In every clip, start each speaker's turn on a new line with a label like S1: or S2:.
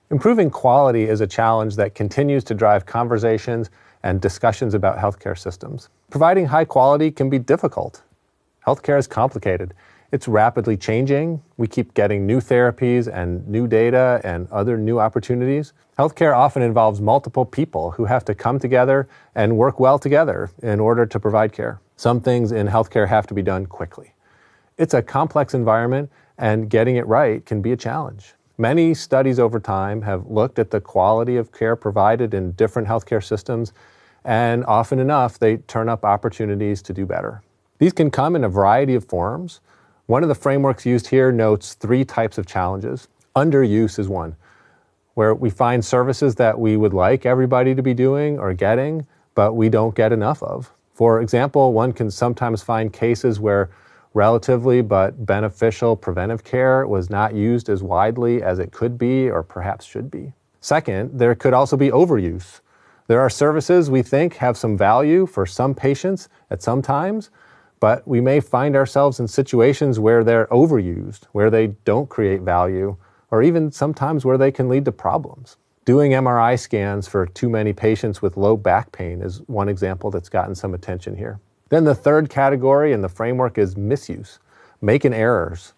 S1: Improving quality is a challenge that continues to drive conversations and discussions about healthcare systems. Providing high quality can be difficult. Healthcare is complicated. It's rapidly changing. We keep getting new therapies and new data and other new opportunities. Healthcare often involves multiple people who have to come together and work well together in order to provide care. Some things in healthcare have to be done quickly. It's a complex environment, and getting it right can be a challenge. Many studies over time have looked at the quality of care provided in different healthcare systems, and often enough, they turn up opportunities to do better. These can come in a variety of forms. One of the frameworks used here notes 3 types of challenges. Underuse is one, where we find services that we would like everybody to be doing or getting, but we don't get enough of. For example, one can sometimes find cases where relatively but beneficial preventive care was not used as widely as it could be or perhaps should be. Second, there could also be overuse. There are services we think have some value for some patients at some times, but we may find ourselves in situations where they're overused, where they don't create value, or even sometimes where they can lead to problems. Doing MRI scans for too many patients with low back pain is one example that's gotten some attention here. Then the third category in the framework is misuse, making errors,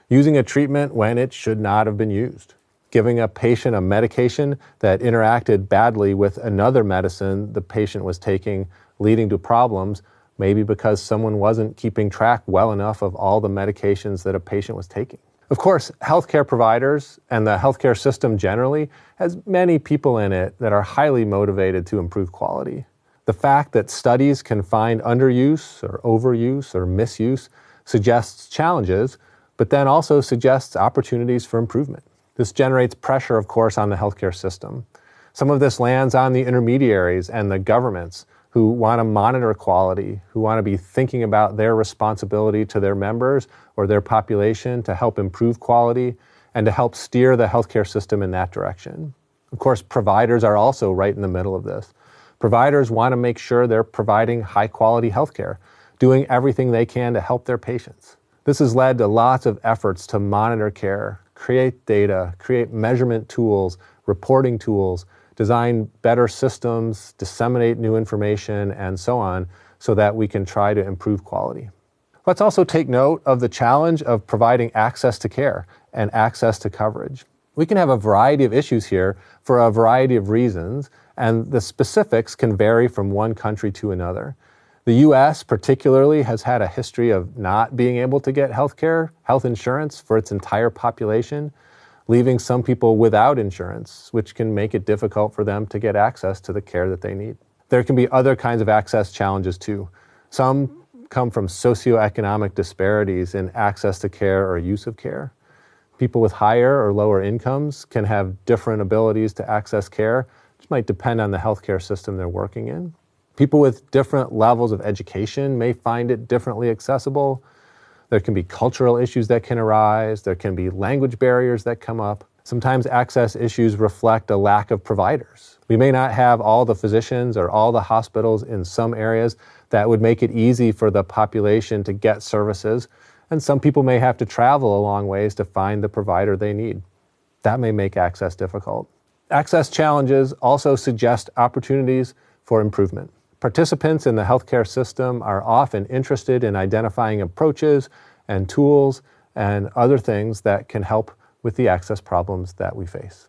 S1: using a treatment when it should not have been used, giving a patient a medication that interacted badly with another medicine the patient was taking, leading to problems, maybe because someone wasn't keeping track well enough of all the medications that a patient was taking. Of course, healthcare providers and the healthcare system generally has many people in it that are highly motivated to improve quality. The fact that studies can find underuse or overuse or misuse suggests challenges, but then also suggests opportunities for improvement. This generates pressure, of course, on the healthcare system. Some of this lands on the intermediaries and the governments who want to monitor quality, who want to be thinking about their responsibility to their members or their population to help improve quality and to help steer the healthcare system in that direction. Of course, providers are also right in the middle of this. Providers want to make sure they're providing high-quality healthcare, doing everything they can to help their patients. This has led to lots of efforts to monitor care, create data, create measurement tools, reporting tools, design better systems, disseminate new information, and so on, so that we can try to improve quality. Let's also take note of the challenge of providing access to care and access to coverage. We can have a variety of issues here for a variety of reasons, and the specifics can vary from one country to another. The U.S. particularly has had a history of not being able to get health insurance for its entire population, leaving some people without insurance, which can make it difficult for them to get access to the care that they need. There can be other kinds of access challenges too. Some come from socioeconomic disparities in access to care or use of care. People with higher or lower incomes can have different abilities to access care, which might depend on the healthcare system they're working in. People with different levels of education may find it differently accessible. There can be cultural issues that can arise. There can be language barriers that come up. Sometimes access issues reflect a lack of providers. We may not have all the physicians or all the hospitals in some areas that would make it easy for the population to get services, and some people may have to travel a long ways to find the provider they need. That may make access difficult. Access challenges also suggest opportunities for improvement. Participants in the healthcare system are often interested in identifying approaches and tools and other things that can help with the access problems that we face.